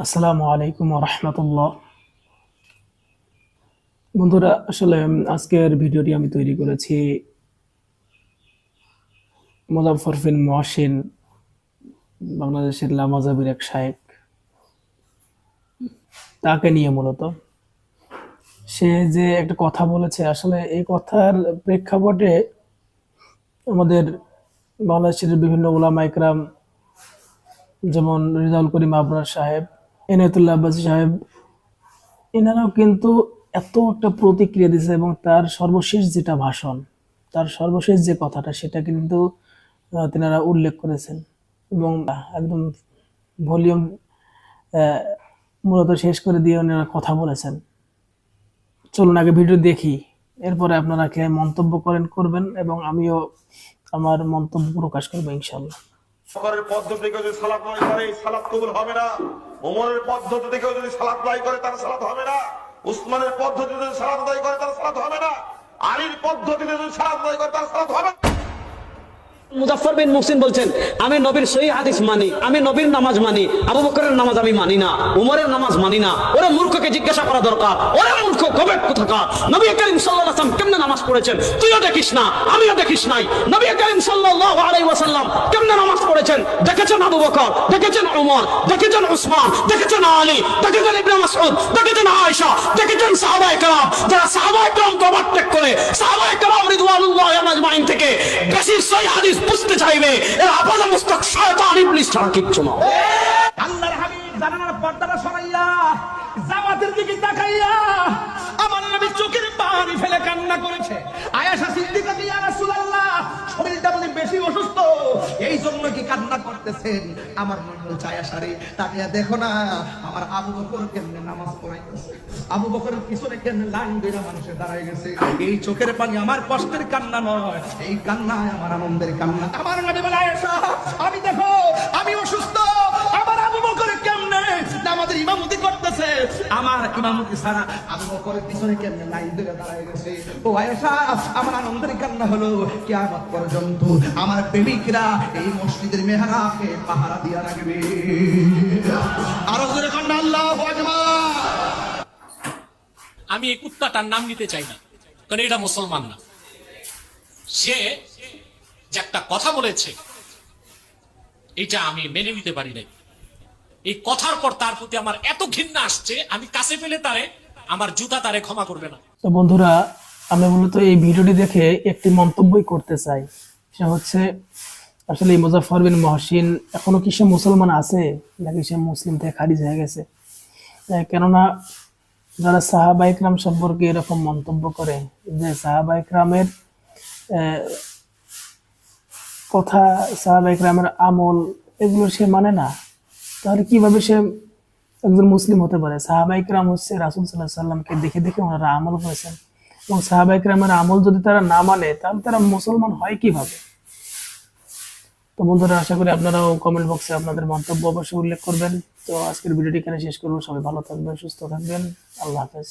আসসালামু আলাইকুম রহমতুল্লাহ। বন্ধুরা, আসলে আজকের ভিডিওটি আমি তৈরি করেছি মোজাফফর বিন মহসিন, বাংলাদেশের লামাজাবির এক শায়েখ, তাকে নিয়ে মূলত। সে যে একটা কথা বলেছে, আসলে এই কথার প্রেক্ষাপটে আমাদের বাংলাদেশের বিভিন্ন উলামা ইকরাম, যেমন রেজাউল করিম আবরার সাহেব, এনায়েতুল্লাহ আব্বাসী সাহেব, এনারাও কিন্তু এত একটা প্রতিক্রিয়া দিয়েছে এবং তার সর্বশেষ যেটা ভাষণ, তার সর্বশেষ যে কথাটা, সেটা কিন্তু তেনারা উল্লেখ করেছেন এবং একদম ভলিউম মূলত শেষ করে দিয়ে ওনারা কথা বলেছেন। চলুন আগে ভিডিও দেখি, এরপরে আপনারা কে মন্তব্য করবেন এবং আমিও আমার মন্তব্য প্রকাশ করবো ইনশাআল্লাহ। ওমরের পদ্ধতি থেকে যদি সালাত নয় করে সালাত কবুল হবে না। ওমরের পদ্ধতি থেকে যদি সালাত নয় করে তার সালাত হবে না। উসমানের পদ্ধতিতে যদি সালাত নয় করে তার সালাত হবে না। আলীর পদ্ধতিতে যদি সালাত নয় করে তার সালাত হবে না। মুজাফফর বিন মুহসিন বলছেন, আমি নবীর সহিহ হাদিস মানি, আমি নবীর নামাজ মানি, আবু বকরের নামাজ আমি মানি না, উমরের নামাজ মানি না। ওরে মূর্খকে জিজ্ঞাসা করা দরকার, ওরে মূর্খ কবে কোথাকার? নবী করিম সাল্লাল্লাহু আলাইহি ওয়াসাল্লাম কেমনে নামাজ পড়েছেন তুইও দেখিস না, আমিও দেখিস নাই। নবী করিম সাল্লাল্লাহু আলাইহি ওয়াসাল্লাম কেমনে নামাজ পড়েছেন দেখেছেন আবু বকর, দেখেছেন উমর, দেখেছেন উসমান, দেখেছেন আলী, দেখেছেন ইবনে মাসউদ, দেখেছেন আয়েশা, দেখেছেন সাহাবায়ে কেরাম। যারা সাহাবায়ে কেরামকে ওভারটেক করে সাহাবায়ে কেরাম রিদওয়ানুল্লাহি আজমাইন থেকে বেশি সহিহ হাদিস বুঝতে চাইবে, এর আপাদা মুস্তাক শয়তান ইবলিস ছাড়া কিচ্ছু না। আল্লাহর হাবিব জানানার পর্দাটা সরাইয়া জামাতের দিকে তাকাইয়া আমার নবী চোখের পানি ফেলে কান্না করেছে। আয়েশা সিদ্দিকা ইয়া রাসূলুল্লাহ, শরীরটা বলে বেশি অসুস্থ, এই জন্য কি কান্না করতেছেন? আমার মনে হচ্ছে আয়েশা রে, তাকিয়া দেখো না আমার আবু বকর কেমনে নামাজ পড়াইতেছে, আবু বকরের পিছনে কেমনে লাইন ধরে মানুষে দাঁড়ায় গেছে। এই চোখের পানি আমার কষ্টের কান্না নয়, এই কান্নায় আমার আনন্দের কান্না। আমার নবী বলে আয়েশা, আমি দেখো আমি অসুস্থ, আমার আবু বকর কেমনে নামাজের ইমামতি করতেছে, আমার ইমামতি ছাড়া আবু বকরের পিছনে কেমনে লাইন ধরে দাঁড়ায় গেছে। ও আয়েশা, আমার আনন্দের কান্না হলো কিয়ামত পর্যন্ত আমার প্রেমিকরা এই মসজিদের মেহরাবে পাহারা দিয়া রাখবে। আরো জোরে কান্না আল্লাহু আকবার। আমি এই কুত্তাটার নাম নিতে চাই না, কারণ এটা মুসলমান না। সে যে একটা কথা বলেছে, এটা আমি মেনে নিতে পারি নাই। এই কথার পর তার প্রতি আমার এত ঘৃণা আসছে, আমি কাছে পেলে তারে আমার জুতা তারে ক্ষমা করবে না। তো বন্ধুরা, আমি মূলত এই ভিডিওটি দেখে একটি মন্তব্যই করতে চাই। সে হচ্ছে, আসলে এই মুজাফফর বিন মহসিন এখনো কি সে মুসলমান আছে নাকি সে মুসলিম থেকে খারিজ হয়ে গেছে? কেননা যারা সাহাবা ইকরাম সম্পর্কে এরকম মন্তব্য করে যে সাহাবা ইকরামের কথা, সাহাবা ইকরামের আমল, এগুলো সে মানে না, তাহলে কিভাবে সে একজন মুসলিম হতে পারে? সাহাবা ইকরাম হচ্ছে রাসূল সাল্লাল্লাহু আলাইহি সাল্লামকে দেখে দেখে ওনারা আমল করেছেন, এবং সাহাবা ইকরামের আমল যদি তারা না মানে তাহলে তারা মুসলমান হয় কিভাবে? তো বন্ধুরা, আশা করি আপনারাও কমেন্ট বক্সে আপনাদের মন্তব্য অবশ্যই উল্লেখ করবেন। তো আজকের ভিডিওটি এখানে শেষ করবো। সবাই ভালো থাকবেন, সুস্থ থাকবেন। আল্লাহ হাফেজ।